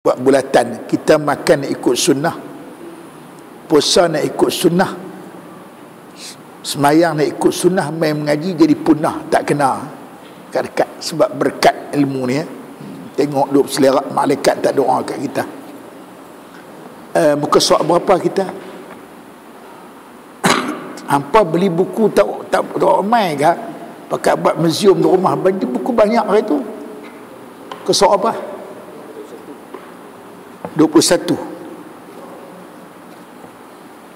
buat bulatan. Kita makan nak ikut sunnah, puasa nak ikut sunnah, semayang nak ikut sunnah, main mengaji jadi punah, tak kena kat dekat. Sebab berkat ilmu ni tengok duk selerak malaikat tak doa kat kita. Muka surat berapa kita? Hampa beli buku tak ramai ke? Pakai buat museum di rumah, buku banyak hari tu. Ke surat apa? 21.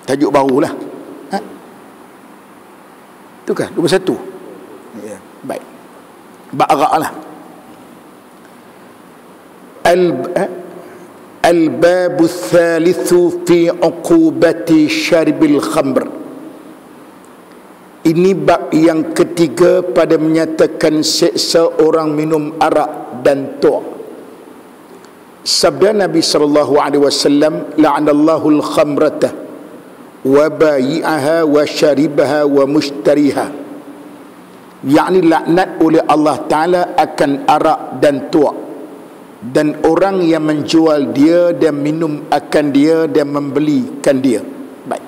Tajuk barulah. Tu kan 21. Ya, baik. Ba'ra' lah. Al-babu thalithu fi uqubati syaribil khamr. Ini bab yang ketiga pada menyatakan seksa orang minum arak dan tua'. Sabda Nabi sallallahu alaihi wasallam, la'anallahu al-khamrata wa bayi'aha wa syaribaha wa mushtariha. Yakni laknat oleh Allah Ta'ala akan arak dan tua', dan orang yang menjual dia dan minum akan dia dan membelikan dia. Baik,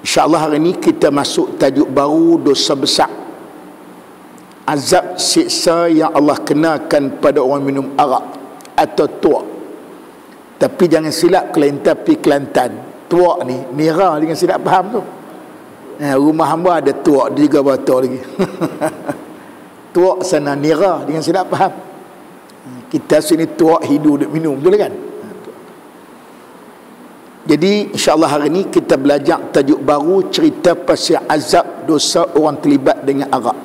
InsyaAllah hari ini kita masuk tajuk baru, dosa besar, azab siksa yang Allah kenakan pada orang minum arak atau tua'. Tapi jangan silap Kelantan pergi Kelantan, tua' ni Nira, dengan silap faham tu. Rumah hamba ada tua', dia juga botol lagi. Tua' sana Nira, dengan silap faham. Kita sini tua' hidup duk minum, betul kan? Jadi insyaAllah hari ini kita belajar tajuk baru, cerita pasal azab dosa orang terlibat dengan arak.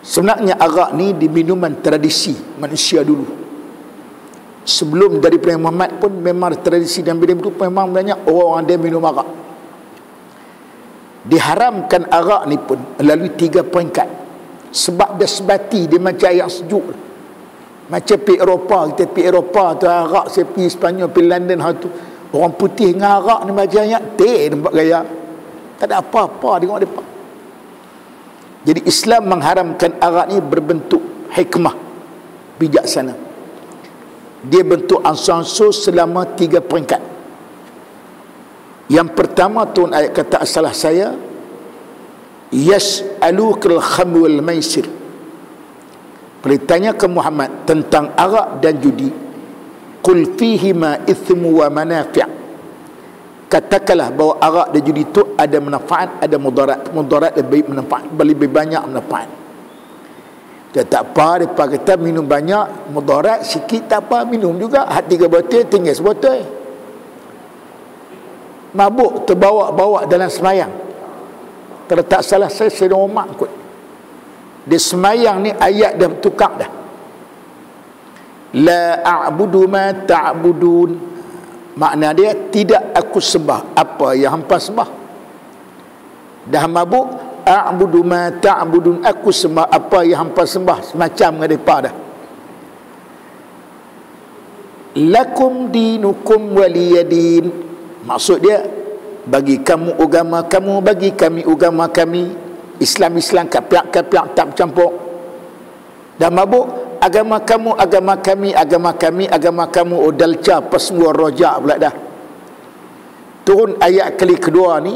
Sebenarnya arak ni di minuman tradisi manusia dulu. Sebelum daripada Muhammad pun memang tradisi, dan bila itu memang banyak orang dia minum arak. Diharamkan arak ni pun melalui 3 peringkat. Sebab dia sebati, dia macam air sejuk. Macam pergi Eropah, kita pergi Eropah tu arak, saya pergi Sepanyol, pergi London hal tu. Orang putih dengan arak ni macam ayat teh nampak gaya. Tak ada apa-apa tengok depa. Jadi Islam mengharamkan arak ni berbentuk hikmah, bijaksana. Dia bentuk ansur-ansur selama 3 peringkat. Yang pertama tu ayat kata salah saya, yas'alukal khamr wal maisir. Bertanya ke Muhammad tentang arak dan judi, qul fihima ithmu wa manafi'. Katakanlah bahawa arak dan judi itu ada manfaat, ada mudarat. Mudarat lebih manfaat, lebih banyak manfaat. Dia tak apa, dia kata minum banyak, mudarat sikit tak apa, minum juga. 3 botol tinggal sebotol. Mabuk terbawa-bawa dalam semayang. Terletak salah saya rumah kot. Dia semayang ni ayat dah bertukar dah. La a'budu ma ta'budun. Makna dia, tidak aku sembah apa yang hampa sembah. Dah mabuk, a'budu ma ta'budun, aku sembah apa yang hampa sembah. Semacam dengan mereka dah. Lakum dinukum waliyadin. Maksud dia, bagi kamu agama kamu, bagi kami agama kami. Islam-Islam, kapiak-kapiak tak bercampur. Dah mabuk, agama kamu, agama kami, agama kami, agama kamu. Oh dalca pasmua rojak pula dah. Turun ayat kali kedua ni,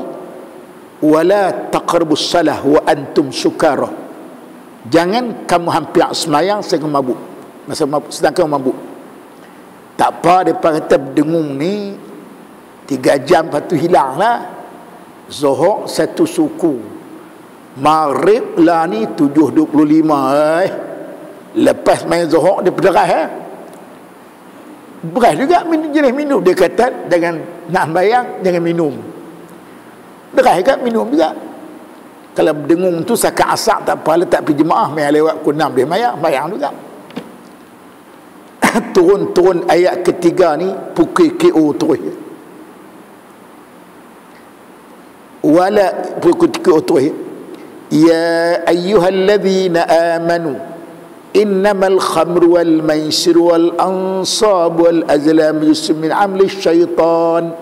wala taqrabus salah wa antum sukara. Jangan kamu hampir semayang sedangkan mabuk. Masa mabuk, sedangkan mabuk. Tak apa, mereka kata berdengung ni 3 jam lepas tu hilang lah. Zuhur 1 suku, Maghrib lah ni 7.25. Lepas main zuhur dia berderah. Beras juga jenis minum. Dia kata dengan nak bayang jangan minum. Derah juga minum juga. Kalau berdengung tu sakat asak tak apa, letak pergi jemaah main lewat pukul 6 dia bayang juga. Turun ayat ketiga ni pukul KO terus. Wala pukul KO terus. Ya ayyuhalladzina amanu innamal khamru wal maisiru wal ansab wal azlam rijsun min amali syaitan.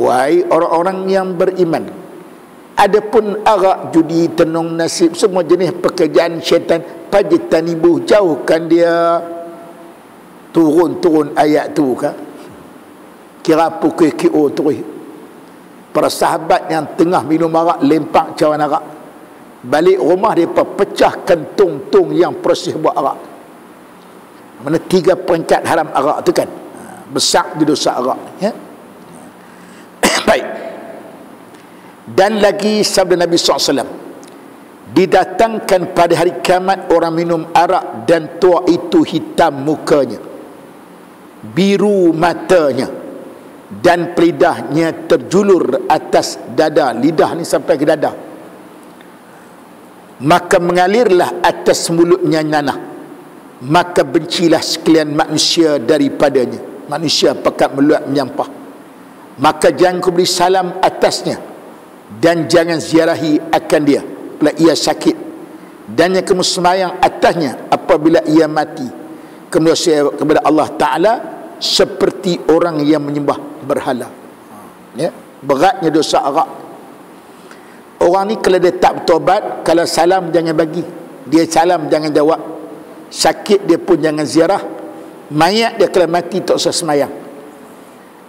Wahai orang-orang yang beriman, adapun arak, judi, tenung, nasib, semua jenis pekerjaan syaitan, fajtanibuh, jauhkan dia. Turun ayat tu kan, kira pukul KO terus. Para sahabat yang tengah minum arak lempak cawan arak, balik rumah dia pecahkan tong-tong yang proses buat arak. Mana 3 peringkat haram arak tu kan, besar di dosa arak ya. Baik. Dan lagi sabda Nabi SAW, didatangkan pada hari kiamat orang minum arak dan tua itu hitam mukanya, biru matanya, dan pelidahnya terjulur atas dada. Lidah ni sampai ke dada. Maka mengalirlah atas mulutnya nanah. Maka bencilah sekalian manusia daripadanya. Manusia pekat meluat menyampah. Maka jangan kau beri salam atasnya, dan jangan ziarahi akan dia bila ia sakit, dan yang kamu semayang atasnya apabila ia mati. Kemudian kepada Allah Ta'ala seperti orang yang menyembah berhala ya. Beratnya dosa arak. Orang ni kalau dia tak bertobat, kalau salam jangan bagi, dia salam jangan jawab, sakit dia pun jangan ziarah, mayat dia kalau mati tak usah semayang.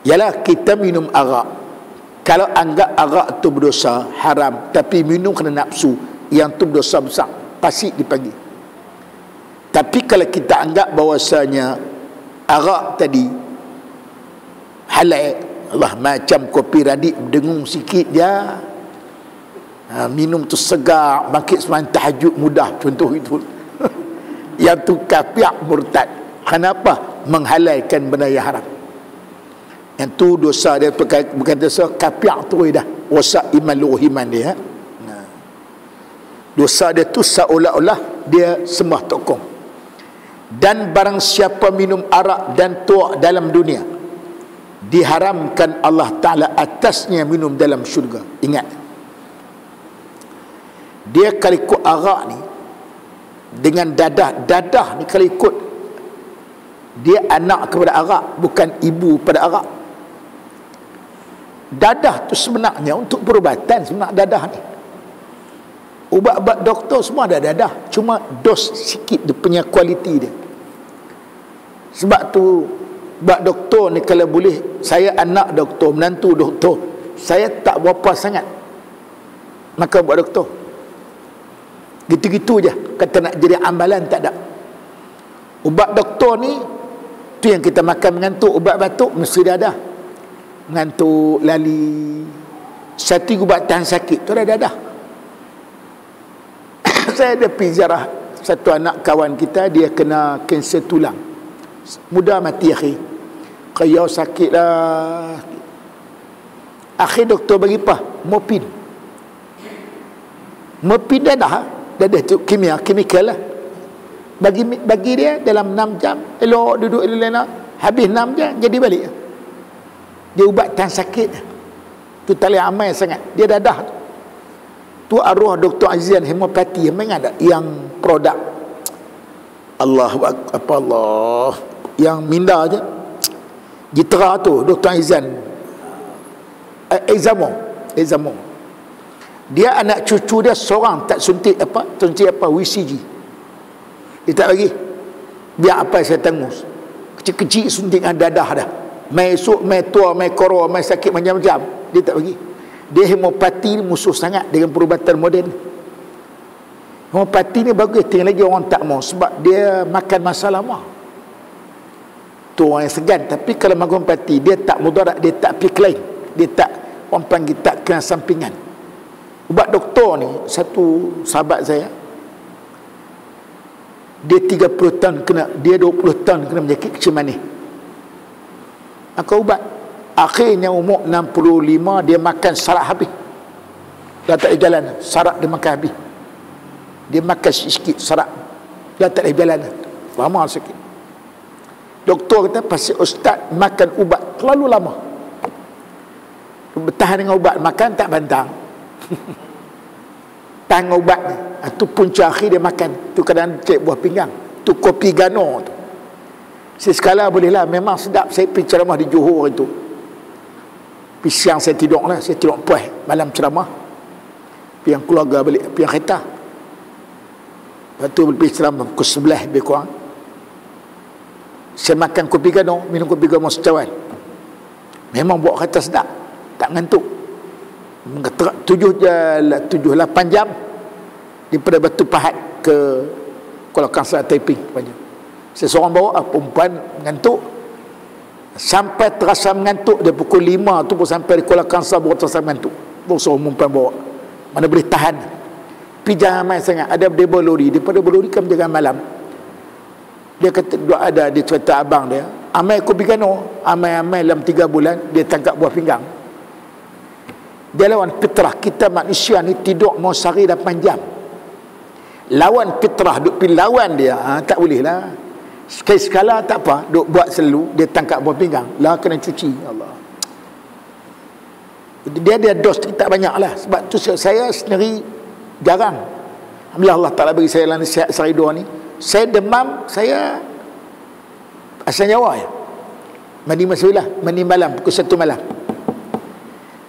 Yalah, kita minum arak, kalau anggap arak tu berdosa haram, tapi minum kerana nafsu, yang tu berdosa besar, pasti dipanggil. Tapi kalau kita anggap bahawasanya arak tadi halal, Allah, macam kopi radik dengung sikit je, minum tu segar, bangkit semalam tahajud mudah, contoh itu. Yang tu kafir murtad. Kenapa? Menghalalkan benda yang haram. Yang tu dosa dia, bukan dosa kafir tu dah, rosak iman luhiman dia. Dosa dia tu seolah-olah dia sembah tokong. Dan barang siapa minum arak dan tuak dalam dunia, diharamkan Allah Ta'ala atasnya minum dalam syurga. Ingat, dia kalau ikut arak ni dengan dadah ni, kalau ikut dia anak kepada arak, bukan ibu pada arak. Dadah tu sebenarnya untuk perubatan, sebenarnya dadah ni. Ubat-ubat doktor semua ada dadah, cuma dos sikit dia punya kualiti dia. Sebab tu ubat doktor ni kalau boleh, saya anak doktor, menantu doktor, saya tak berapa sangat maka buat doktor. Gitu-gitu je, kata nak jadi amalan tak ada. Ubat doktor ni tu yang kita makan mengantuk. Ubat batuk mesti dah ada, mengantuk, lali. Satu ubat tahan sakit tu ada dadah. Saya ada pergi ziarah satu anak kawan kita, dia kena kanser tulang, mudah mati akhir. Kaya sakit lah. Akhir doktor bagi apa? Morfin dadah tu kimikal lah. Bagi dia dalam 6 jam, elok duduk elok, habis 6 jam jadi balik. Dia ubat tahan sakit tu, tak boleh amal sangat. Dia dadah tu arwah Dr. Azian Hemopati memang ada yang produk Allah yang minda je Jitra tu, Dr. Azian Examo. Dia anak cucu dia seorang tak suntik apa WCG, dia tak bagi. Biar apa saya tanggung, kecil-kecil suntikan dadah dah, mai esok mai tua mai koro mai sakit macam-macam, dia tak bagi. Dia hemopati ni musuh sangat dengan perubatan moden. Hemopati ni bagus, tinggal lagi orang tak mau, sebab dia makan masa lama. Tu orang yang segan. Tapi kalau makan hemopati, dia tak mudarat, dia tak pergi lain, dia tak, orang panggil tak kena sampingan. Ubat doktor ni, satu sahabat saya, dia 30 tahun kena, dia 20 tahun kena penyakit kecil manis. Maka ubat, akhirnya umur 65 dia makan sarak habis. Dah tak ada jalan, sarak dia makan habis. Dia makan sikit sarak, dah tak ada jalan, lama sikit. Doktor kata pasal ustaz makan ubat terlalu lama, bertahan dengan ubat, makan tak bantang. Tahan ubat ni, tu punca akhir dia makan. Tu kadang cek buah pinggang, tu kopi gano tu. Sekala bolehlah, memang sedap. Saya pergi ceramah di Johor itu, siang saya tidur lah, saya tidur puas, malam ceramah, piang keluarga balik, piang kereta. Lepas tu lebih selama pukul 11 lebih kurang, saya makan kopi gano, minum kopi gano secawan. Memang buat kata sedap, tak ngantuk. 7-8 jam daripada Batu Pahat ke Kuala Kangsar Taiping. Saya seorang bawa, perempuan mengantuk, sampai terasa mengantuk dia pukul 5 tu pun sampai di Kuala Kangsar baru terasa mengantuk. Baru seorang perempuan bawa, mana boleh tahan. Pergi jangan main sangat. Ada dia bawa lori, daripada bawa lori kan berjalan malam. Dia kata ada, dia cerita abang dia, amai kopi gano, amai dalam 3 bulan dia tangkap buah pinggang. Dia lawan fitrah kita manusia ni tidur mau sehari 8 jam. Lawan fitrah, duk pergi lawan dia, tak boleh lah. Sekali-sekala tak apa, duk buat selalu, dia tangkap buah pinggang lah, kena cuci. Allah, dia ada dos tak banyak lah. Sebab tu saya sendiri jarang, alhamdulillah Allah Ta'ala bagi saya nasihat sehari dua ni. Saya demam, saya asal Jawa ya, mandi masbilah, mandi malam pukul 1 malam.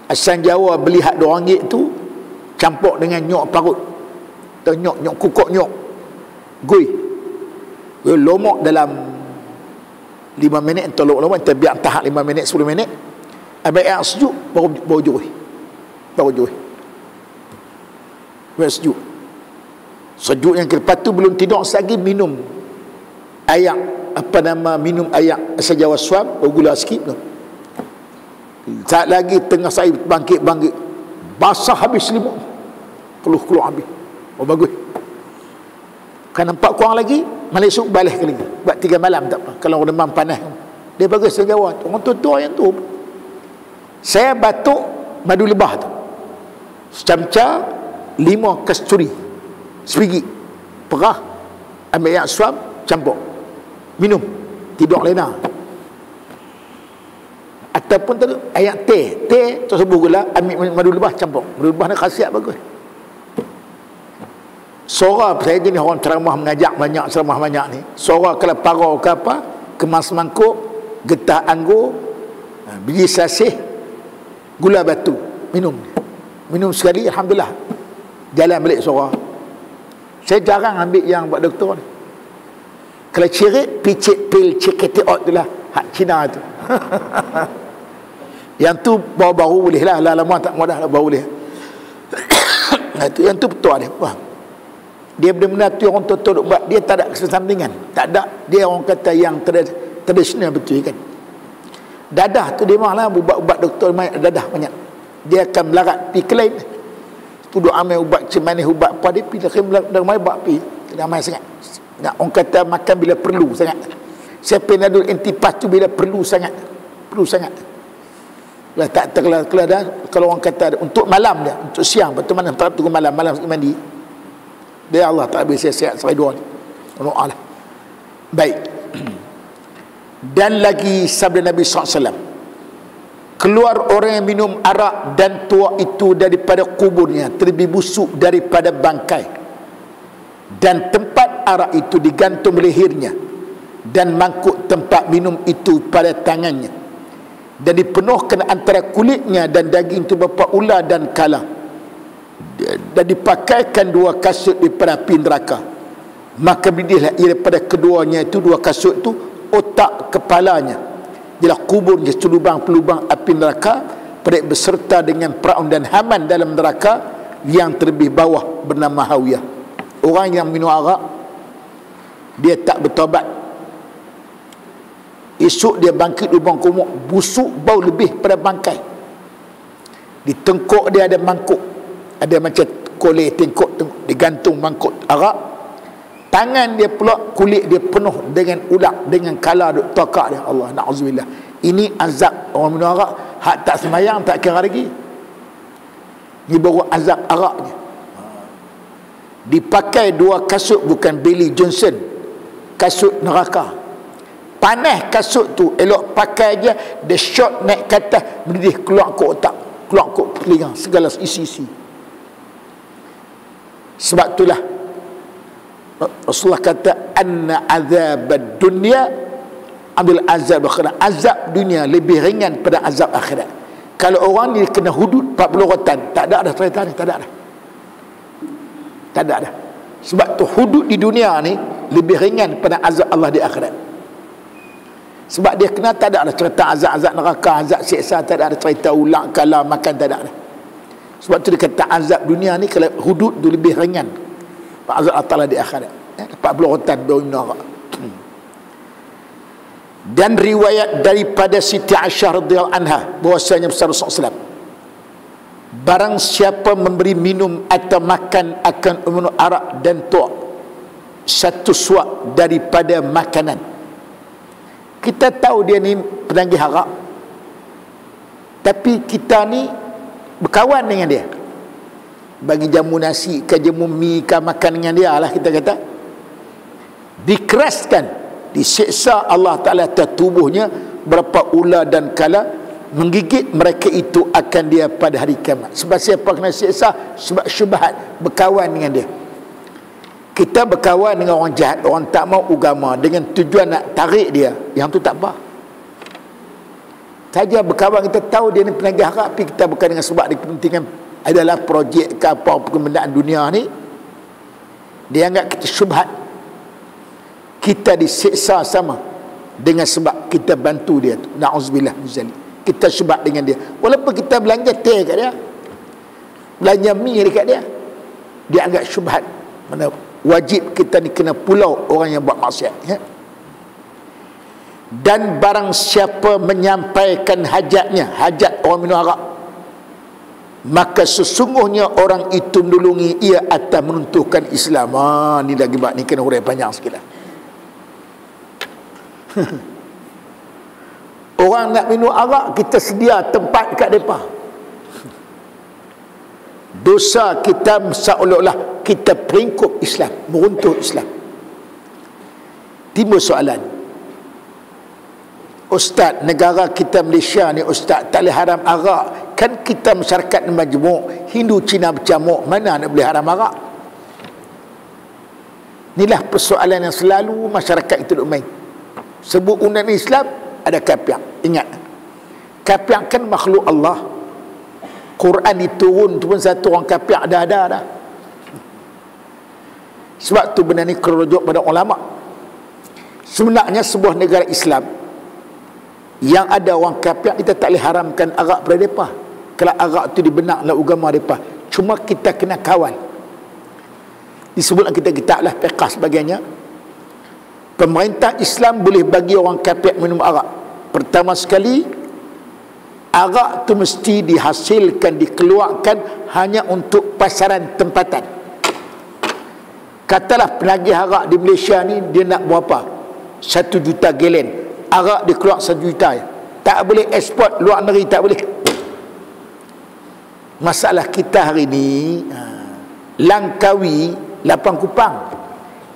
Asal Jawa beli hak RM2 tu campur dengan nyok parut atau nyok kukuk nyok gui lomok dalam 5 minit atau lomok kita biar tahap 5 minit 10 minit, ambil air sejuk baru juih sejuk yang lepas tu belum tidur lagi minum ayak minum ayak asal Jawa suam gula sikit tu. Tak lagi tengah saya bangkit basah habis selimut, keluar habis. Bagus kan, nampak kurang lagi malam esok balik kali buat 3 malam tak apa. Kalau demam panas dia bagus asal Jawa tu. Orang tua yang tu, saya batuk madu lebah tu secamca 5 kasturi sebiji perah, ambil air suam campur minum, tidur lena. Ataupun tadi air teh tersebut gula, ambil madu lebah campur. Madu lebah ni khasiat bagus. Suara saya jenis orang ceramah mengajak banyak ni, suara kalau parau ke apa, kemas mangkuk, getah anggur, biji sasih, gula batu, minum sekali, alhamdulillah jalan balik suara. Saya jarang ambil yang buat doktor ni. Kalau cirit, picit pil CKT-OT tu lah, hak Cina tu. Yang tu baru-baru boleh lah, lama tak mudah lah, baru boleh. Yang tu betul dia. Wah, dia benda-benda tu orang tua duk buat, dia tak ada kesampingan, tak ada. Dia orang kata yang tradisional betul kan. Dadah tu dia malah ubat-ubat doktor main dadah banyak. Dia akan melarat pi klaim tu duk amai ubat cemanis, ubat apa dia pi dah mai ubat pi dah mai sangat. Orang kata makan bila perlu sangat. Saya Panadol antipas tu bila perlu sangat. Lah tak terkelar dah. Kalau orang kata untuk malam dia, untuk siang, betul mana tak tunggu malam mandi. Dia Allah tak habis sihat sampai 2 ni. Allah. Baik. Dan lagi sabda Nabi SAW, keluar orang yang minum arak dan tua itu daripada kuburnya terlebih busuk daripada bangkai, dan tempat arak itu digantung lehernya, dan mangkuk tempat minum itu pada tangannya, dan dipenuhkan antara kulitnya dan daging itu berupa ular dan kala, dan dipakaikan 2 kasut daripada api neraka. Maka berdirilah ia daripada keduanya itu 2 kasut itu otak kepalanya, ialah kuburnya pelubang api neraka, perih beserta dengan Firaun dan Haman dalam neraka yang terlebih bawah bernama Hawiyah. Orang yang minum arak, dia tak bertaubat, esok dia bangkit lubang kumuk, busuk bau lebih pada bangkai. Di tengkuk dia ada mangkuk, ada macam kolej tengkuk digantung mangkuk arak. Tangan dia pula, kulit dia penuh dengan ulat, dengan kala duk tokak dia. Allah, na'udzubillah. Ini azab orang minum arak. Hak tak sembahyang tak kira lagi. Ini baru azab araknya. Dipakai 2 kasut, bukan Billy Johnson, kasut neraka. Panas kasut tu, elok pakai je, dia shot naik ke atas, mendidih keluar ke otak, keluar ke telinga, segala isi-isi. Sebab itulah Rasulullah kata anna azab dunia ambil azab akhirat. Azab dunia lebih ringan pada azab akhirat. Kalau orang ni kena hudud 40 rotan, tak ada dah cerita ni, tak ada dah. Sebab tu hudud di dunia ni lebih ringan pada azab Allah di akhirat. Sebab dia kena tak ada cerita azab-azab neraka, azab siksa, tak ada cerita ulang kala makan, tak ada. Sebab tu dia kata azab dunia ni kalau hudud tu lebih ringan azab Allah Ta'ala di akhirat. 40 rotan baru neraka. Dan riwayat daripada Siti Aisyah radhiyallahu anha bahwasanya bersabda Rasulullah, barang siapa memberi minum atau makan akan minum arak dan tuak satu suap daripada makanan. Kita tahu dia ni penagih arak, tapi kita ni berkawan dengan dia, bagi jamu nasi ke jamu mi ke makan dengan dia lah, kita kata dikeraskan, disiksa Allah Ta'ala atas tubuhnya berapa ular dan kala menggigit mereka itu akan dia pada hari kiamat. Sebab siapa kena siksa? Sebab syubhat berkawan dengan dia. Kita berkawan dengan orang jahat, orang tak mau agama, dengan tujuan nak tarik dia, yang tu tak apa saja. Berkawan kita tahu dia ni penagih harap, tapi kita bukan dengan sebab dia kepentingan adalah projek ke apa perkembangan dunia ni, dia anggap kita syubhat, kita disiksa sama dengan sebab kita bantu dia tu. Na'udzubillah min zalik. Kita syubhat dengan dia, walaupun kita belanja teh kat dia, belanja mi dekat dia, dia anggap syubhat. Mana wajib kita ni kena pulau orang yang buat maksiat, ya? Dan barang siapa menyampaikan hajatnya, hajat orang minum arak, maka sesungguhnya orang itu menolongi ia atas menuntuhkan Islam. Ni lagi bab ni kena huraian panjang sikit lah. Orang nak minum arak, kita sedia tempat kat mereka. Dosa kita seolah-olah kita peringkup Islam, meruntuh Islam. Timbul soalan, Ustaz, negara kita Malaysia ni Ustaz tak boleh haram arak, kan kita masyarakat majmuk, Hindu Cina bercamuk, mana nak boleh haram arak? Inilah persoalan yang selalu masyarakat itu duk main. Sebut undang Islam, ada kafir. Ingat, kafir kan makhluk Allah. Quran diturun tu pun satu orang kafir dah. Sebab tu benda ni kena rujuk pada ulama. Sebenarnya sebuah negara Islam yang ada orang kafir, kita tak boleh haramkan arak pada mereka. Kalau arak tu dibenak dalam agama mereka, cuma kita kena kawal. Disebutlah kita lah fiqh sebagainya. Pemerintah Islam boleh bagi orang kafir minum arak. Pertama sekali, arak tu mesti dihasilkan, dikeluarkan hanya untuk pasaran tempatan. Katalah penagih arak di Malaysia ni dia nak berapa? 1 juta galen. Arak dia keluar 1 juta. Tak boleh ekspor luar negeri, tak boleh. Masalah kita hari ni, Langkawi 8 kupang,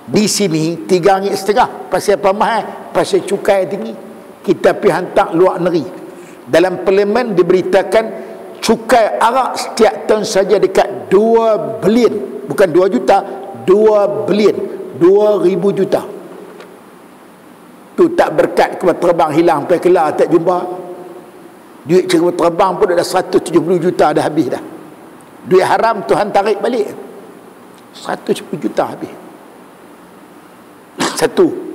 di sini 3 ringgit setengah. Pasal apa mahal? Pasal cukai tinggi. Kita pergi hantar luar negeri. Dalam parlimen diberitakan cukai arak setiap tahun saja dekat 2 bilion, bukan 2 juta, 2 bilion, 2,000 juta. Tu tak berkat kapal terbang hilang sampai Kelah tak jumpa. Duit kapal terbang pun dah 170 juta dah habis dah. Duit haram Tuhan tarik balik 170 juta habis. Satu.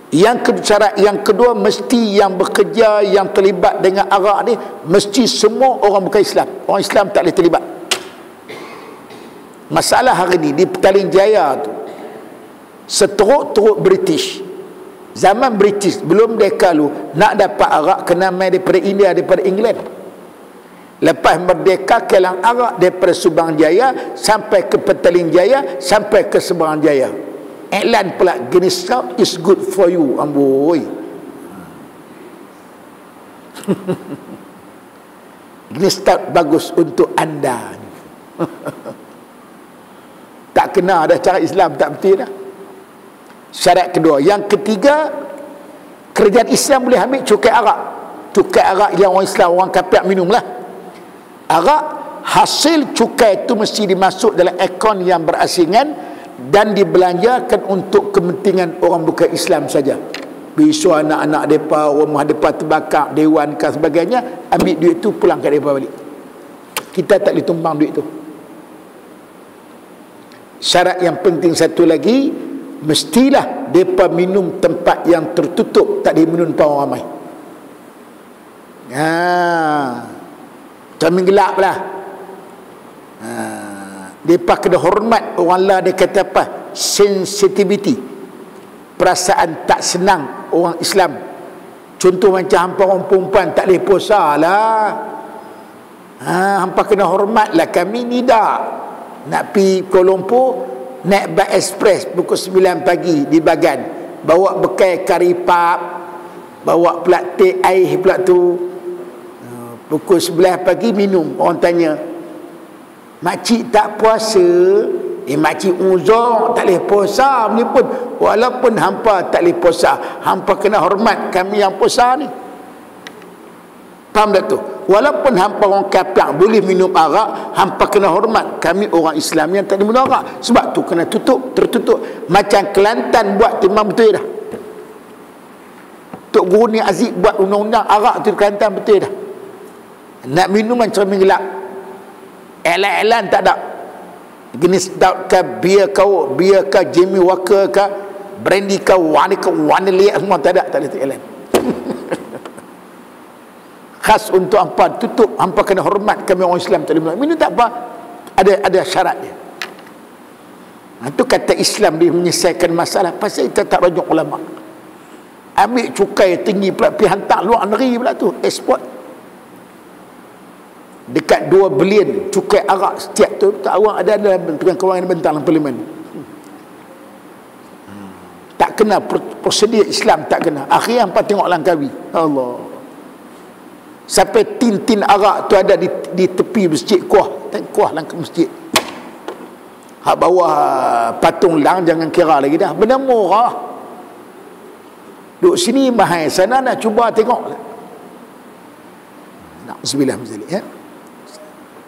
Syarat yang kedua, mesti yang bekerja, yang terlibat dengan arak ni mesti semua orang bukan Islam. Orang Islam tak boleh terlibat. Masalah hari ni di Petaling Jaya tu, seteruk-teruk British, zaman British belum mereka lu nak dapat arak kena main daripada India, daripada England. Lepas merdeka kelang arak daripada Subang Jaya sampai ke Petaling Jaya, sampai ke Subang Jaya. Iklan pula, Guinness Stout is good for you. Amboi. Guinness Stout bagus untuk anda. Tak kena ada cara Islam, tak betul dah. Syarat kedua. Yang ketiga, kerajaan Islam boleh ambil cukai arak. Cukai arak yang orang Islam, orang kafir minumlah. Arak, hasil cukai itu mesti dimasuk dalam akaun yang berasingan dan dibelanjakan untuk kepentingan orang bukan Islam saja. Bisu anak-anak mereka, rumah mereka terbakar, dewan ke sebagainya, ambil duit tu pulang ke mereka balik. Kita tak boleh tumbang duit tu. Syarat yang penting satu lagi, mestilah mereka minum tempat yang tertutup, tak diminum orang ramai. Kami gelap lah. Mereka kena hormat orang lah. Dia kata apa? Sensitivity, perasaan tak senang orang Islam. Contoh macam hampa orang perempuan tak boleh puasa lah. Hampa kena hormat lah. Kami ni dah nak pergi Kuala Lumpur, naik bas ekspres pukul 9 pagi di Bagan, bawa bekal kari pap, bawa pula teh air pula tu. Pukul 11 pagi minum. Orang tanya, makcik tak puasa? Makcik uzur, tak boleh puasa ni pun. Walaupun hampa tak boleh puasa, hampa kena hormat kami yang puasa ni. Faham tak tu? Walaupun hampa orang kafir boleh minum arak, hampa kena hormat kami orang Islam yang tak boleh minum arak. Sebab tu kena tutup, tertutup. Macam Kelantan buat memang betul dah. Tok Guru ni Aziz buat undang-undang arak tu di Kelantan betul dah. Nak minum macam gelap, elan-elan tak ada. Jenis stout ke, biar ke, Jamie Walker ke, brandy ke, warna liat semua tak ada, tak ada elan. Khas untuk hampa tutup, hampa kena hormat kami orang Islam tak boleh minum tak apa, ada syarat dia. Itu kata Islam dia menyelesaikan masalah. Pasal kita tak rujuk ulama, ambil cukai tinggi pula pergi hantar luar negeri pula tu, eksport dekat 2 bilion cukai arak setiap tu. Tak awak ada dalam kewangan bentang dalam parlimen. Tak kena prosedur Islam, tak kena. Akhirnya hampa tengok Langkawi, Allah, sampai tin-tin arak tu ada di tepi masjid kuah langkah masjid. Hak bawah patung lang jangan kira lagi dah. Benda murah. Duk sini mahal, sana nak cuba tengok. Na'udzubillah min zalik, ya.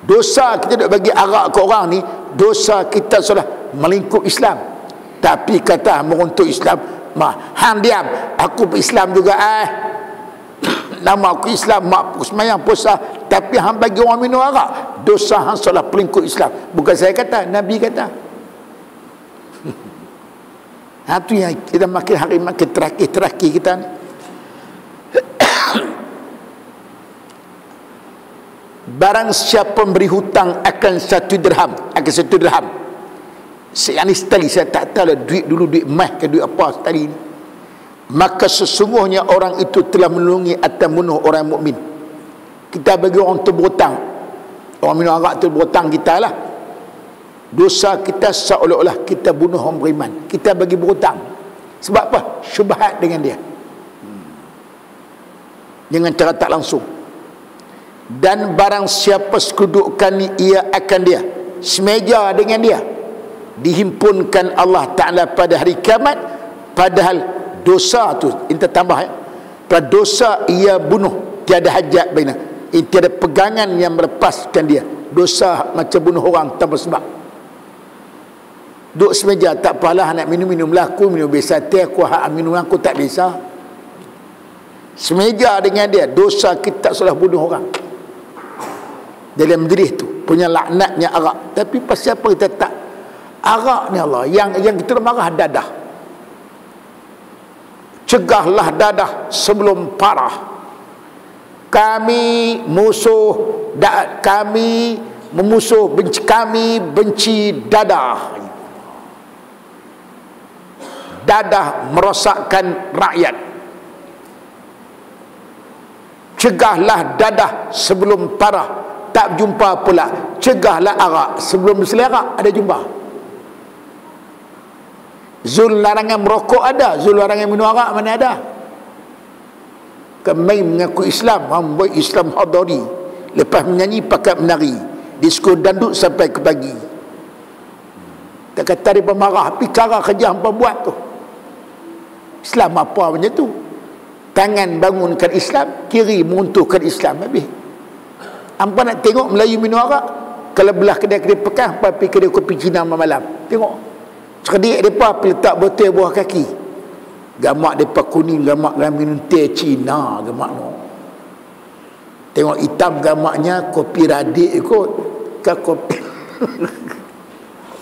Dosa kita duk bagi arak ke orang ni, dosa kita sudah melingkup Islam. Tapi kata meruntuk Islam, hang diam, aku Islam juga nama aku Islam, mak aku semayang puasa, tapi hang bagi orang minum arak, dosa hang salah pelingkup Islam. Bukan saya kata, Nabi kata. Itu yang kita makin hari makin terakir kita ni. Barang siapa memberi hutang akan 1 dirham, ini setali, saya tak tahu lah duit dulu, duit emas ke duit apa setali ni, maka sesungguhnya orang itu telah menolongi atau membunuh orang mukmin. Kita bagi orang tu berhutang, orang minum arak tu berhutang kita lah, dosa kita seolah-olah kita bunuh orang beriman. Kita bagi berhutang sebab apa? Syubhat dengan dia, dengan cara tak langsung. Dan barang siapa sekudukan ia akan dia semeja dengan dia, dihimpunkan Allah Ta'ala pada hari kiamat. Padahal dosa tu, kita tambah pada dosa ia bunuh, tiada hajat baina, tiada pegangan yang melepaskan dia. Dosa macam bunuh orang tanpa sebab. Duk semeja, tak apalah nak minum lah, aku minum biasa teh, aku minum aku tak biasa. Semeja dengan dia, dosa kita salah bunuh orang. Dalam diri tu punya laknatnya arak. Tapi pasal apa kita tak? Arak ni Allah yang kita marah dadah. Cegahlah dadah sebelum parah. Kami benci dadah. Dadah merosakkan rakyat. Cegahlah dadah sebelum parah. Tak jumpa pula, cegahlah arak sebelum selera. Ada jumpa. Zul larangan merokok ada, zul larangan minum arak mana ada. Kami mengaku Islam, membuat Islam hadari, lepas menyanyi pakai menari, disko dandut sampai ke pagi. Tak kata dia pemarah, tapi cara kerja hampa buat tu. Islam apa macam tu? Tangan bangunkan Islam, kiri meruntuhkan Islam. Habis hampa nak tengok Melayu minum arak, kalau belah kedai-kedai pekan, hampa pergi kedai kopi Cina malam. Tengok cerdik mereka letak botol buah kaki, gamak mereka kuning, gamak minum teh Cina, gamak no. Tengok hitam gamaknya kopi radik kot, ke kopi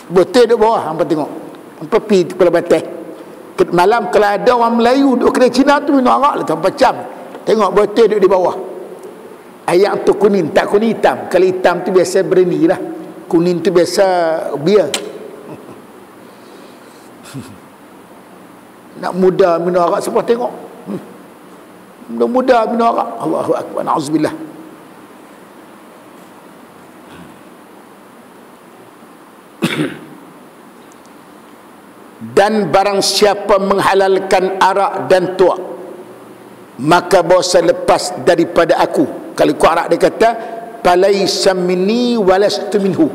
Botol duduk bawah, hampa tengok. Hampa pergi kepala batas. Malam kalau ada orang Melayu duduk kedai Cina tu minum arak lah, hampa cam. Tengok botol duduk di bawah. Ayak tu kuning, tak kuning hitam. Kalau hitam tu biasa berani lah. Kuning tu biasa biar. Nak muda minum arak siapa tengok? Muda minum arak. Allahu akbar. Na'udzubillah. Dan barang siapa menghalalkan arak dan tuak, maka bosa lepas daripada aku. Kalau ku arak dia kata falaisa minni walastu minhu,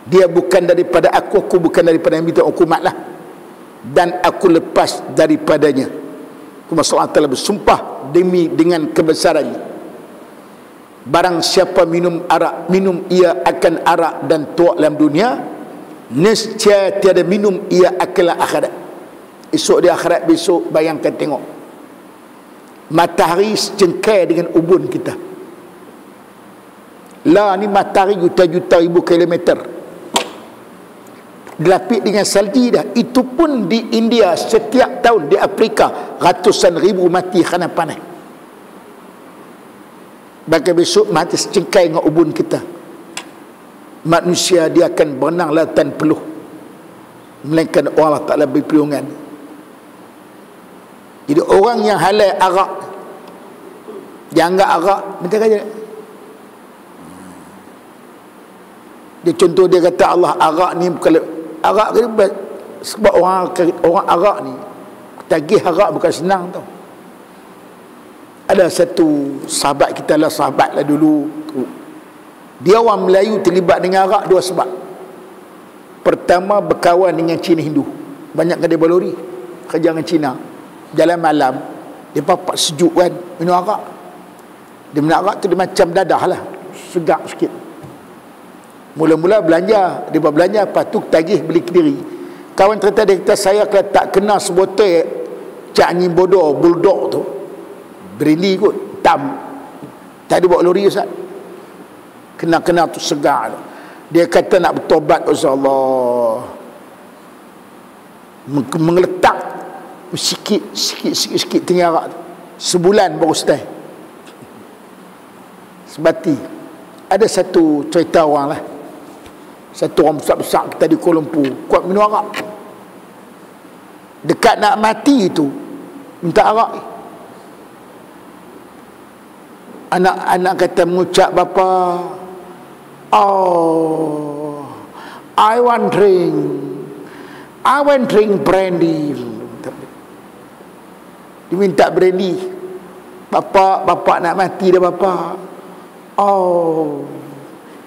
dia bukan daripada aku, aku bukan daripada yang minta hukumat lah, dan aku lepas daripadanya. Allah SWT bersumpah demi dengan kebesarannya, barang siapa minum arak, minum ia akan arak dan tuak dalam dunia, nescaya tiada minum ia akan akhirat. Esok di akhirat, besok bayangkan tengok matahari secengkai dengan ubun kita. Lah ni matahari juta-juta ribu kilometer, dilapis dengan salji dah. Itu pun di India setiap tahun, di Afrika ratusan ribu mati kerana panas. Bahkan besok mati secengkai dengan ubun kita. Manusia dia akan berenang lautan peluh, melainkan Allah Ta'ala beri perlindungan. Jadi orang yang halal arak, dia anggap arak macam kata dia, contoh dia kata Allah arak ni bukan arak ni, sebab orang arak ni tagih arak bukan senang tau. Ada satu sahabat kita lah, sahabat lah dulu, dia orang Melayu terlibat dengan arak dua sebab. Pertama, berkawan dengan Cina Hindu, banyak kedai balori kerja dengan Cina. Jalan malam dia papak sejuk kan, minum arak. Dia minum arak tu dia macam dadah lah, segak sikit. Mula-mula belanja, dia buat belanja, lepas tu tagih beli kediri. Kawan cerita dia kata, saya kalau tak kena sebotol Cak Anjing Bodoh Bulldog tu, brandy kot, tam, tak ada bawa lori Ustaz, kena-kena tu segar tu. Dia kata nak bertobat, Allah mengeletak sikit tinggal arak tu, sebulan baru stay sebati. Ada satu cerita orang lah, satu orang besar-besar kita di Kuala Lumpur, kuat minum arak. Dekat nak mati itu minta arak. Anak-anak kata mengucap, bapa, oh, I want drink brandy. Dia minta brandy. Bapa nak mati dah bapa. Oh,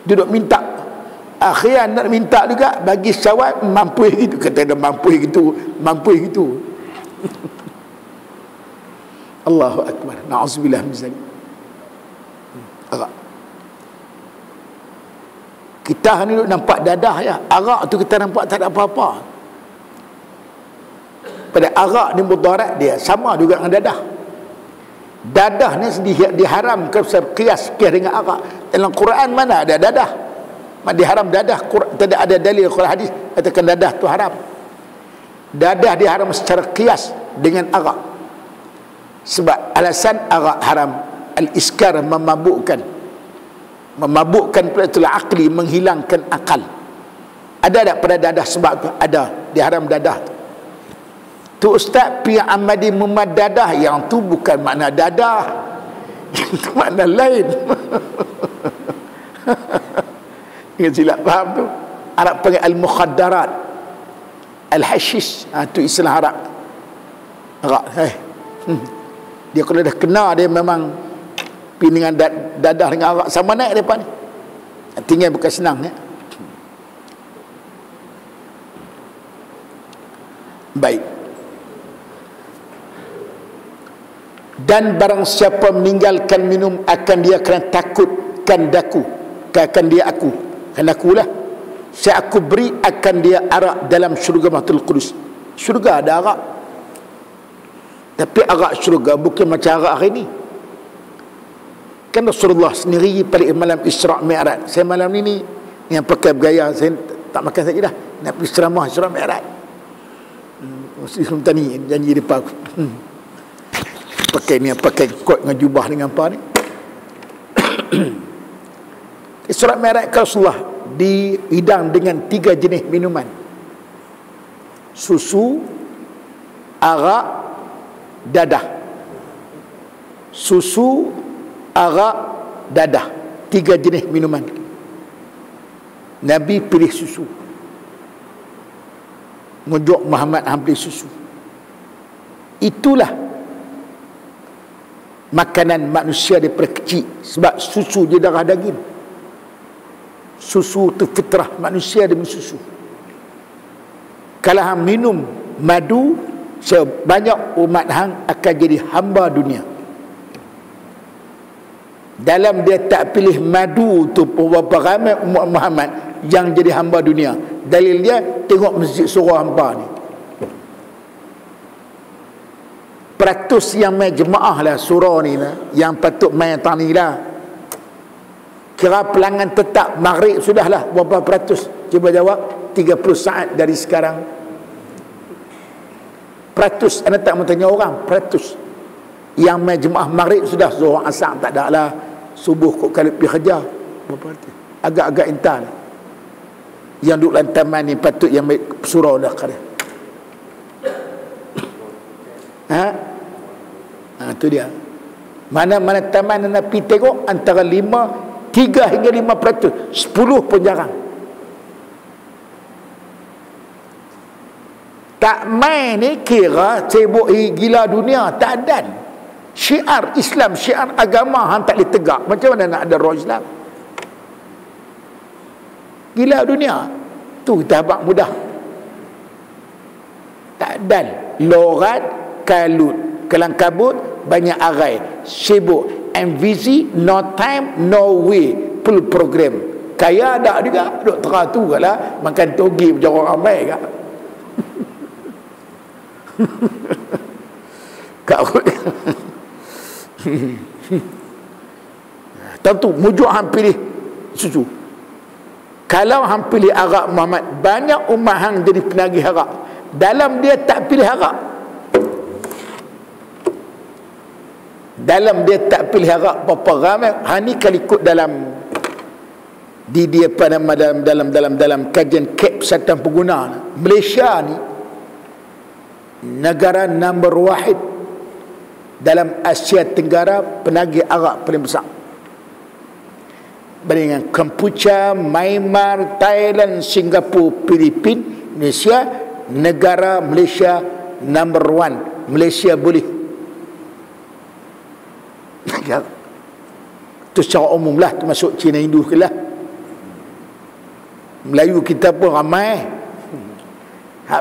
duduk minta. Akhirnya nak minta juga, bagi sawat mampu gitu. Kata dia mampu gitu. Allahu Akbar. Na'udzubillah min zalik. Arak. Kita ni nampak dadah ya. Arak tu kita nampak tak ada apa-apa. Pada arak ni mudarat dia sama juga dengan dadah. Dadah ni diharamkan kias dengan arak. Dalam Quran mana ada dadah? Diharam dadah. Tidak ada dalil Quran hadis katakan dadah tu haram. Dadah diharam secara kias dengan arak. Sebab alasan arak haram, al-iskar, memabukkan itulah akli, menghilangkan akal. Ada tak pada dadah sebab tu? Ada, diharam dadah tu. Tu Ustaz Pia Ahmadi Muhammad dadah, yang tu bukan makna dadah, itu makna lain. Ingat silap faham tu. Arab panggil al-mukhaddarat, al-hashish, tu istilah Arab. Dia kalau dah kena, dia memang pergi dengan dadah dengan arak sama naik depan ni. Tinggal bukan senang ya. Baik. Dan barang siapa meninggalkan minum, akan dia kerana takutkan daku, akan dia aku, kan akulah saya aku beri akan dia arak dalam syurga Mahtul Qudus. Syurga ada arak, tapi arak syurga bukan macam arak hari ni. Kan Rasulullah sendiri pada malam Isra' Mi'raj, saya malam ni yang pakai bergaya, saya tak makan saja dah, nak pergi ceramah Isra Mi'raj. Muslim tani janji depan aku. Pakai kot dengan jubah dengan apa ni. Isra Mi'raj Rasulullah dihidang dengan 3 jenis minuman. Susu, arak, dadah. Susu, arak, dadah. 3 jenis minuman. Nabi pilih susu. Mujuk Muhammad hampir susu. Itulah makanan manusia daripada kecil. Sebab susu dia darah daging. Susu itu fitrah manusia demi susu. Kalau hang minum madu, sebanyak umat hang akan jadi hamba dunia. Dalam dia tak pilih madu tu, berapa ramai umat Muhammad yang jadi hamba dunia. Dalil dia, tengok masjid surah hampa ni. Peratus yang main jemaah lah surah ni lah, yang patut main tani lah. Kira pelanggan tetap maghrib sudah lah, berapa peratus? Cuba jawab. 30 saat dari sekarang. Peratus, anda tak mau tanya orang, peratus. Yang main jemaah maghrib sudah, zuhur asar tak ada lah, subuh kok kali pergi kerja. Agak-agak intar lah. Yang duduk dalam taman ni patut yang main surau dah kata. Itu dia. Mana-mana taman anda pergi tengok, antara 3 hingga 5%, 10 pun jarang. Tak main ni kira sibuk gila dunia, tak ada. Syiar Islam, syiar agama hang tak boleh tegak. Macam mana nak ada roh Islam? Gila dunia. Tu kita habaq mudah. Tak ada. Lorat, kalut, kelang kabut, banyak arai, sibuk, and busy, no time, no way, full program. Kaya ada juga, duk terah tu lah, makan togi macam orang ramai kak. Tentu mujuk hang pilih susu. Kalau hang pilih arak Muhammad, banyak umat hang jadi penagih arak. Dalam dia tak pilih arak. Dalam dia tak pilih arak berapa ramai. Hang ni kalau ikut dalam di dia pada dalam kajian KEP Satan Pengguna, Malaysia ni negara nombor 1 dalam Asia Tenggara penagih arak paling besar. Dengan Kampuja, Myanmar, Thailand, Singapura, Filipina, Indonesia, negara Malaysia nombor 1. Malaysia boleh. Itu secara umum lah, termasuk Cina, Hindu ke lah. Melayu kita pun ramai.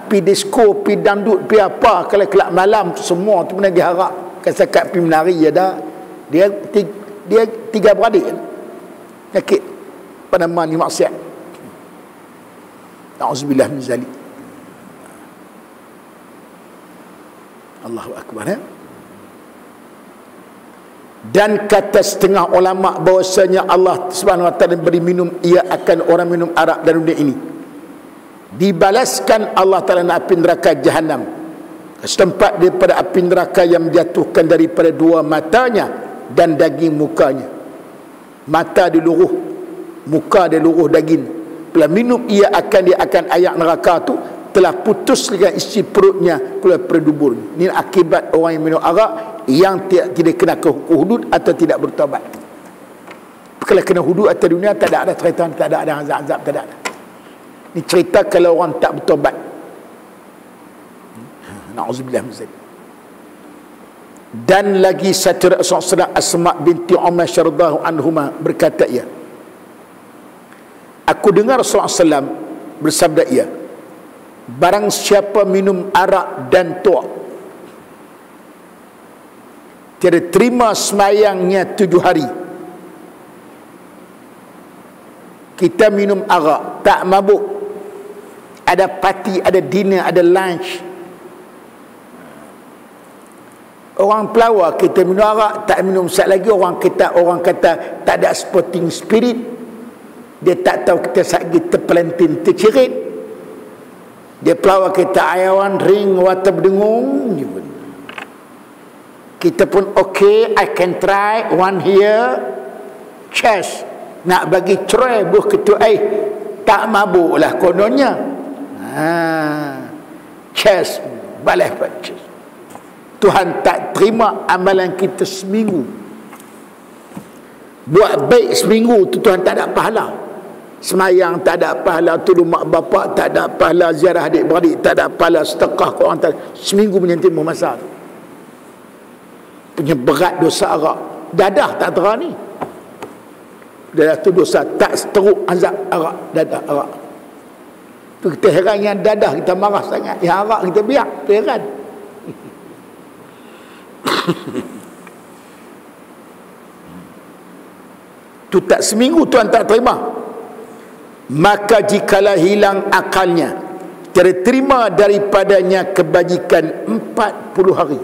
Pi disco, pi dangdut, pi apa, kalau kelab malam tu semua tu penagih arak. Kasakat pi menari ada. Dia 3 beradik. Sakit pada mani maksiat. Na'udzubillah min zalik. Allahu akbar ya. Dan kata setengah ulama bahwasanya Allah Subhanahu wa taala beri minum ia akan orang minum arak dalam dunia ini. Dibalaskan Allah Taala api neraka Jahannam, setempat daripada api neraka yang menjatuhkan daripada 2 matanya dan daging mukanya. Mata dia luruh, muka dia luruh daging. Bila minum dia akan ayak neraka tu telah putus dengan isi perutnya keluar dubur. Ini akibat orang yang minum arak yang tidak kena ke hudud atau tidak bertaubat. Kalau kena hudud atau dunia tak ada cerita, tak ada azab-azab, tak ada. Ini cerita kalau orang tak bertaubat. Na'udzubillah min zalik. Dan lagi satu Rasulullah Asma binti Umaysh radhiyallahu anhuma berkata ia, aku dengar Rasulullah SAW bersabda ia, barang siapa minum arak dan tua tiada terima semayangnya 7 hari. Kita minum arak, tak mabuk, ada parti, ada dinner, ada lunch. Orang pelawak kita minum arak, tak minum sat lagi, orang kata tak ada sporting spirit. Dia tak tahu kita sakit terpelantin tercerit. Dia pelawak kita ayawan ring wata berdengung. Kita pun okay, I can try one here. Chess. Nak bagi cerai buh ketua tak mabuk lah kononnya. Chess. Balas chess. Tuhan tak terima amalan kita seminggu. Buat baik seminggu tu Tuhan tak ada pahala. Semayang tak ada pahala, tolong mak bapak tak ada pahala, ziarah adik-beradik tak ada pahala, sedekah ke orang tak ada. Seminggu punya timur masa tu. Punya berat dosa arak. Dadah tak terani. Dadah tu dosa tak seteruk azab arak, dadah arak. Tu kita heran yang dadah kita marah sangat, yang arak kita biar, tu heran. Tu tak seminggu Tuhan tak terima. Maka jikalau hilang akalnya, terima daripadanya kebajikan 40 hari.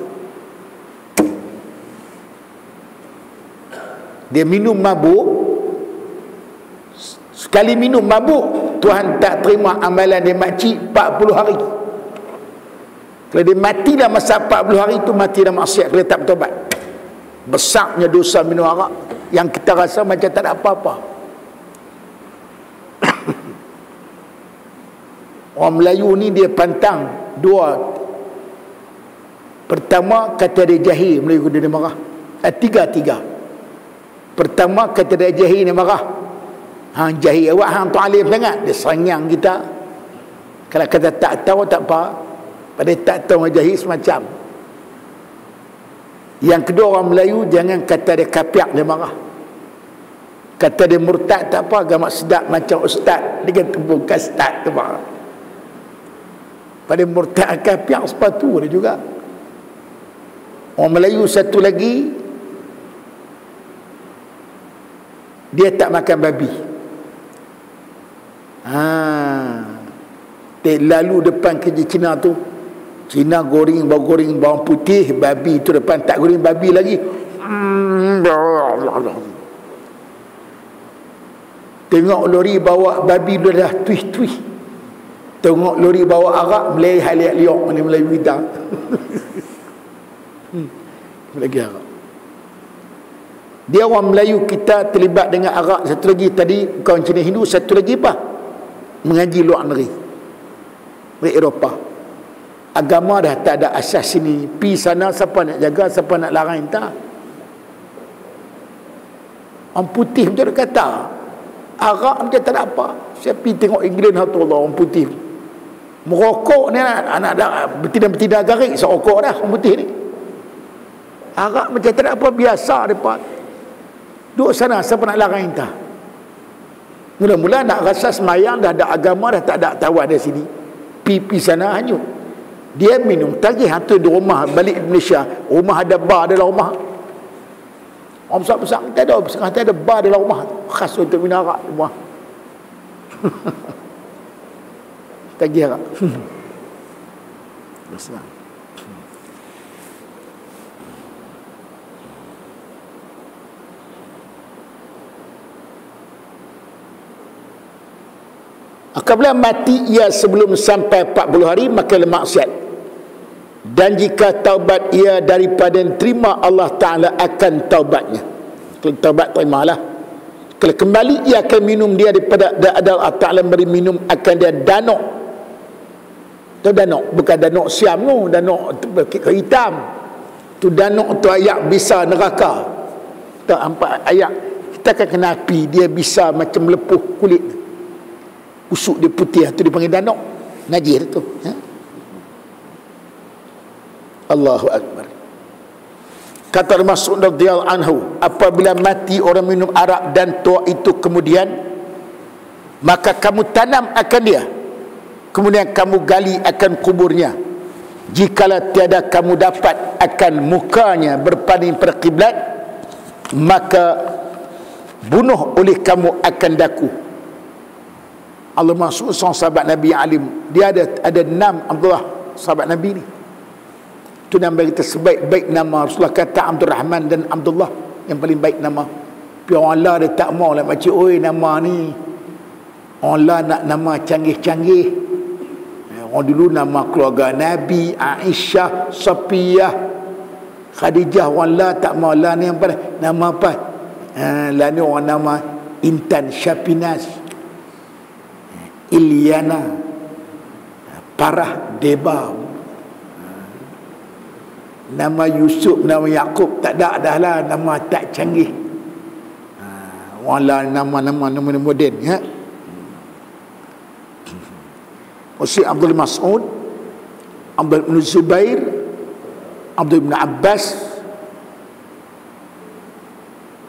Dia minum mabuk, sekali minum mabuk Tuhan tak terima amalan dia makcik 40 hari. Kalau dia mati dalam masa 40 hari itu, mati dalam maksiat, dia tak bertobat. Besarnya dosa minum arak yang kita rasa macam tak ada apa-apa. Orang Melayu ni dia pantang dua. Pertama kata dia jahil, Melayu dia marah. Tiga. Pertama kata dia jahil, dia marah. Hang jahil awak, hang tu alim sangat, dia serang kita. Kalau kata tak tahu tak apa, pada tak tahu jahil semacam. Yang kedua, orang Melayu jangan kata dia kapiak, dia marah. Kata dia murtad tak apa, agama sedap macam ustaz, dia kata bukan ustaz, tu marah. Pada murtad kapiak sepatu dia juga. Orang Melayu satu lagi, dia tak makan babi. Lalu depan kerja Cina tu, Cina goreng bawang putih, babi tu depan tak goreng babi lagi. Tengok lori bawa babi dia dah twist. Tengok lori bawa arak, Melayu liak-liak mana Melayu kita. Lagi arak. Dia orang Melayu kita terlibat dengan arak. Satu lagi tadi kawan Cina Hindu, satu lagi apa? Mengaji luar negeri. Di Eropah. Agama dah tak ada asas sini. Pi sana siapa nak jaga, siapa nak larang tak. Orang putih betul kata. Arak macam tak ada apa. Saya pergi tengok England, orang putih merokok ni, anak betina garik serokok dah orang putih ni. Arak macam tak ada apa, biasa mereka duduk sana, siapa nak larang entah. Mula-mula nak rasa semayang dah ada agama, dah tak ada tawan dari sini, pipi sana hanyut. Dia minum tagih hantu di rumah, balik Malaysia, rumah ada bar dalam rumah. Orang besar-besar kita ada bar dalam rumah khas untuk minum arak rumah. Tagih arak. Besar. Apabila mati ia sebelum sampai 40 hari, maka lemak maksiat. Dan jika taubat ia daripada terima, Allah Ta'ala akan taubatnya. Kalau taubat terimalah. Kalau kembali ia akan minum dia daripada Allah Ta'ala beri minum akan dia danuk. Tu danuk, bukan danuk siam tu, danuk hitam. Tu danuk tu ayak bisa neraka. Tak nampak ayak kita akan kena api, dia bisa macam melepuh kulit. Usuk dia putih, tu dipanggil danuk. Najis tu. Allahu Akbar. Kata Mas'ud radhiyallahu anhu, apabila mati orang minum arak dan tua itu kemudian, maka kamu tanam akan dia, kemudian kamu gali akan kuburnya. Jikalau tiada kamu dapat akan mukanya berpaling pada kiblat, maka bunuh oleh kamu akan daku. Allah Mas'ud sahabat Nabi alim, dia ada 6 Abdullah sahabat Nabi ni. Itu nama kita sebaik-baik nama. Rasulullah kata Abdul Rahman dan Abdullah yang paling baik nama. Tapi orang Allah dia tak mau lah macam oi nama ni. Orang Allah nak nama canggih-canggih. Orang dulu nama keluarga Nabi, Aisyah, Safiyah, Khadijah, orang lah tak mau lah ni apa nama apa? Lah ni orang nama Intan Syapinas, Ilyana, Parah Deba, nama Yusuf, nama Yakub tak ada dah lah, nama tak canggih. Orang lah nama moden ya. Syekh Abdul Mas'ud, Abdul bin Zubair, Abdul bin Abbas,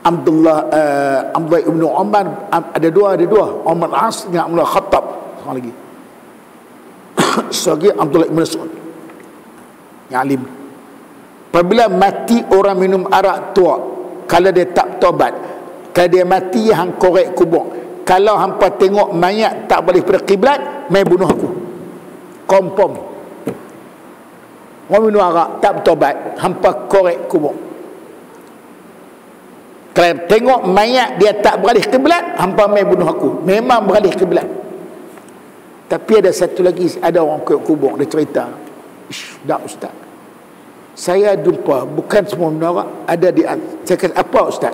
Abdullah ibn Umar, ada dua Umar As dengan Umar Khattab, seorang lagi. Sebagai Abdullah ibn Mas'ud yang alim. Apabila mati orang minum arak tua, kalau dia tak taubat, kalau dia mati hang korek kubur, kalau hampa tengok mayat tak balik pada kiblat, mai bunuh aku. Kompom. Orang minum arak tak bertobat, hampa korek kubur. Kalau tengok mayat dia tak beralih kiblat, hampa mai bunuh aku. Memang beralih kiblat. Tapi ada satu lagi, ada orang korek kubur, dia cerita, dah ustaz, saya jumpa bukan semua minum arak ada di. Saya kata, apa ustaz?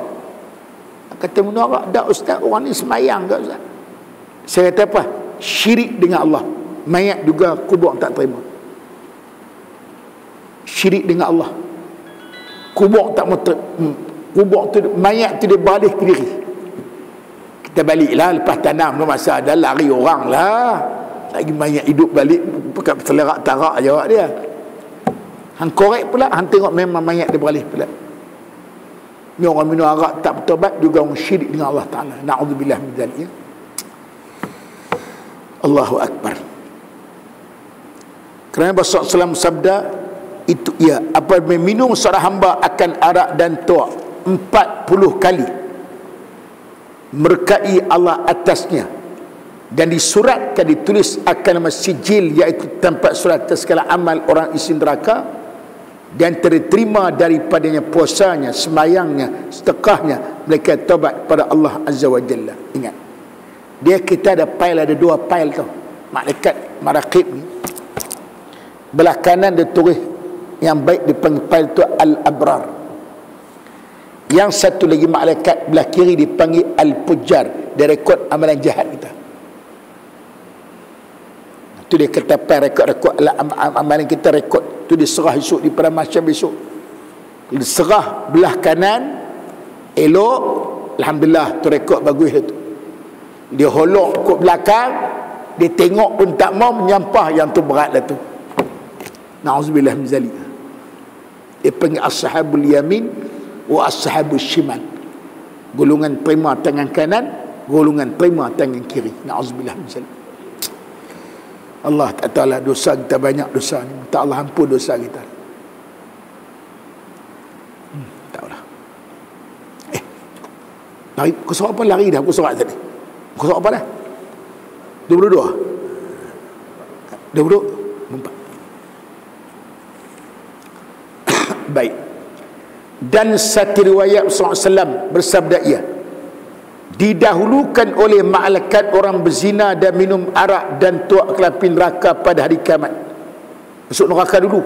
Kata minum arak, dah ustaz, orang ni semayang ke ustaz? Saya kata apa? Syirik dengan Allah. Mayat juga kubur tak terima. Syirik dengan Allah. Kubur tak mau kubur tu, mayat tu dia balik ke diri. Kita baliklah lepas tanam tu, masa ada lari orang lah. Lagi mayat hidup balik, pekat selerak tarak jawab dia. Hang korek pula, hang tengok memang mayat dia balik pula. Ni orang minum arak tak bertobat juga orang syirik dengan Allah Ta'ala. Na'udzubillah min dzalik. Allahu Akbar. Kerana Rasulullah SAW sabda, itu ia apabila minum seorang hamba akan arak dan tuak 40 kali, merkai Allah atasnya, dan disuratkan, ditulis akan nama sijil, iaitu tempat surat segala amal orang isi neraka, dan terima daripadanya puasanya, semayangnya, sedekahnya, mereka taubat pada Allah Azza wa Jalla. Ingat, dia kita ada file, ada dua file tau, malaikat maraqib ni. Belah kanan dia tulis yang baik, dipanggil file tu Al-Abrar. Yang satu lagi malaikat belah kiri dipanggil Al-Fujjar, dia rekod amalan jahat kita. Tu dia kata file rekod amalan kita, rekod tu diserah esok di pada mahsyar besok. Diserah belah kanan elok, alhamdulillah tu rekod bagus tu. Dia holok kot belakang, dia tengok pun tak mau, menyampah yang tu berat lah tu. Na'udzubillah min zalik. Dia panggil ashabul yamin wa ashabul shimal. Golongan terima tangan kanan, golongan terima tangan kiri. Na'udzubillah min zalik. Allah Ta'ala, dosa kita banyak dosa ni. Minta Allah ampun dosa kita. Tak lah. Lari, kau surat apa lari dah? Kau surat tadi. Kau surat apa dah? 22. 24. Baik. Dan satu riwayat SAW bersabda ia, didahulukan oleh malaikat orang berzina dan minum arak dan tuak kelapi neraka pada hari kiamat. Masuk neraka dulu.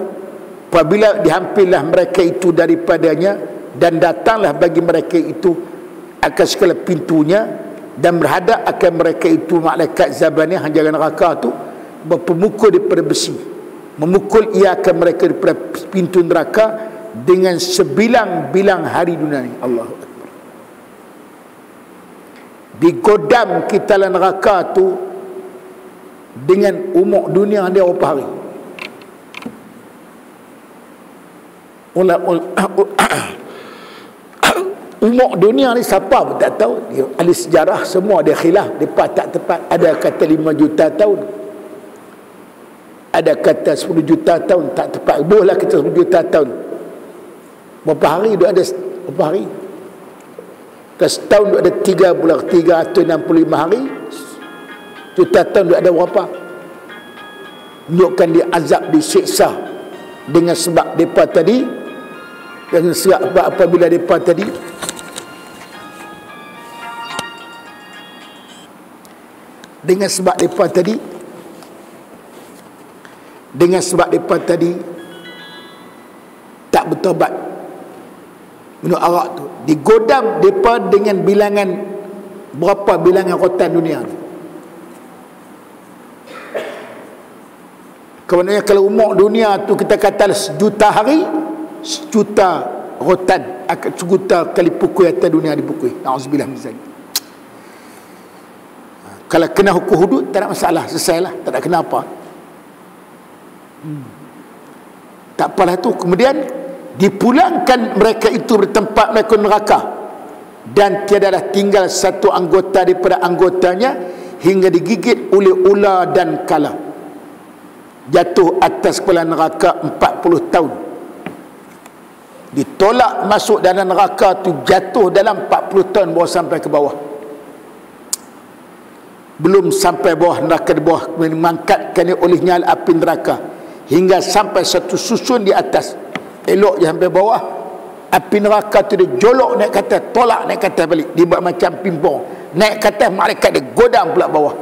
Apabila dihampirlah mereka itu daripadanya, dan datanglah bagi mereka itu akan segala pintunya, dan berhadap akan mereka itu malaikat Zabaniah yang jaga neraka tu, berpemukul daripada besi, memukul ia akan mereka daripada pintu neraka dengan sebilang-bilang hari dunia ni. Allahu Akbar. Digodam kita dalam neraka tu dengan umur dunia dia berapa hari? Umur dunia ni siapa pun tak tahu. Ahli sejarah semua dia khilaf, depa tak tepat. Ada kata 5 juta tahun, ada kata 10 juta tahun, tak tepat. Bolehlah kita 10 juta tahun. Berapa hari dia ada? Berapa hari? Setahun dia ada 3 bulan, 365 hari. Juta tahun dia ada berapa? Menunjukkan dia azab, disiksa dengan sebab depa tadi, dengan sebab apabila depa tadi dengan sebab depa tadi dengan sebab mereka tadi tak bertobat minum arak tu. Digodam mereka dengan bilangan, berapa bilangan rotan dunia ni. Kemudian kalau umur dunia tu kita kata 1 juta hari, 1 juta rotan, 1 juta kali pukul atas dunia dipukul. Na'udzubillah min zalik. Kalau kena hukum hudud tak ada masalah, selesailah, tak ada kena apa. Tak apalah tu. Kemudian dipulangkan mereka itu bertempat mereka neraka, dan tiadalah tinggal satu anggota daripada anggotanya hingga digigit oleh ular dan kala. Jatuh atas kepala neraka 40 tahun. Ditolak masuk dalam neraka tu, jatuh dalam 40 tahun baru sampai ke bawah. Belum sampai bawah neraka, di bawah mengangkatkan oleh nyala api neraka hingga sampai satu susun di atas. Elok je sampai bawah. Api neraka tu dia jolok naik ke atas, tolak naik ke atas balik, dibuat macam pimpong. Naik ke atas, malaikat dia godam pula bawah.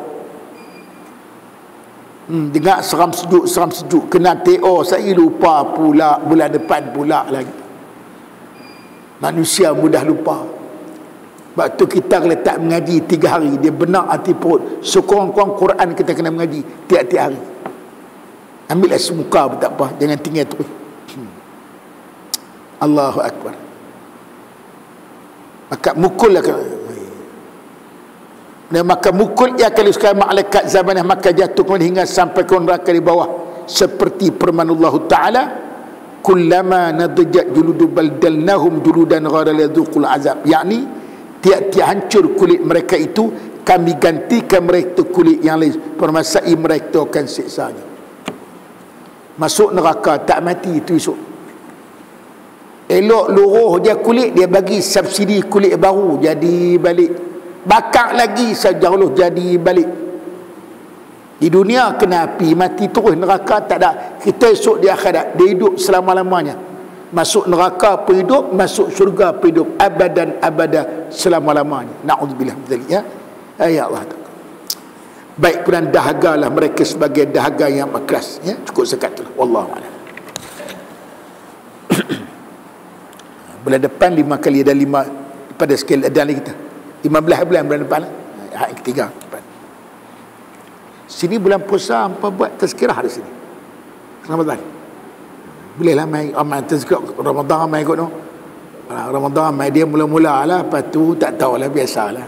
Dengar seram sejuk, kena TO, saya lupa pula, bulan depan pula lagi. Manusia mudah lupa. Waktu kita letak mengaji 3 hari, dia benak hati perut. Sekurang-kurang Quran kita kena mengaji tiap-tiap hari. Ambillah semuka pun tak apa, jangan tinggal terus. Allahu Akbar. Maka mukullah, dan maka mukul ia kali sekali malaikat zamanah, maka jatuh hingga sampai ke neraka di bawah, seperti firman Allah Ta'ala, kullama nadjat juludu baldalnahum juludan ghara lidzuqul azab, yakni tiap-tiap hancur kulit mereka itu, kami gantikan mereka kulit yang lain, permasai mereka akan siksanya. Masuk neraka tak mati itu esok. Elok luruh je kulit, dia bagi subsidi kulit baru jadi balik. Bakar lagi saja Allah jadi balik. Di dunia kena api, mati terus, neraka tak ada. Kita esok di akhirat, dia hidup selama-lamanya. Masuk neraka apa hidup, masuk syurga apa hidup, abadan abada, selama-lamanya. Na'udzubillah min dzalik, ya. Ya Allah. Baik, kemudian dahagalah mereka sebagai dahaga yang ikhlas, ya. Cukup sekat tu. Wallahu a'lam. Bulan depan 5 kali ada 5 pada skala adan kita. 15 bulan bulan depan lah. Hari ketiga depan. Sini bulan puasa apa buat tazkirah di sini. Ramadan. Bolehlah mai amal tazkirah Ramadan mai ikut no. Ramadan mai dia mula-mula lah, lepas tu tak tahulah, biasalah.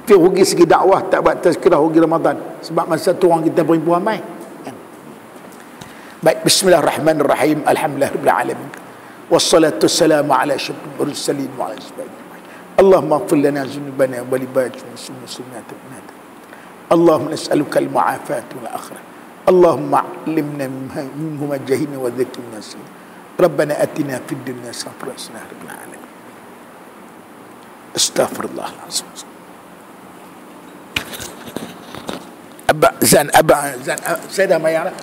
Tapi rugi segi dakwah tak buat tazkirah, rugi Ramadan. Sebab masa tu orang kita beri ramai. Baik, bismillahirrahmanirrahim. Alhamdulillahirabbil alamin. Wassalatu wassalamu ala asyrafil mursalin wa ala ashabihi. Allahumma ighfir lana dhunubana wa li muslimin. Allahumma nas'aluka al-mu'afat wal akhirah. Allahumma 'allimna minhu ma jahilna wa dhakkirna nas. Rabbana atina fid dunya hasanatan wa qina adhaban nar. Astaghfirullah. Abba Zan, saya dah mayar lah.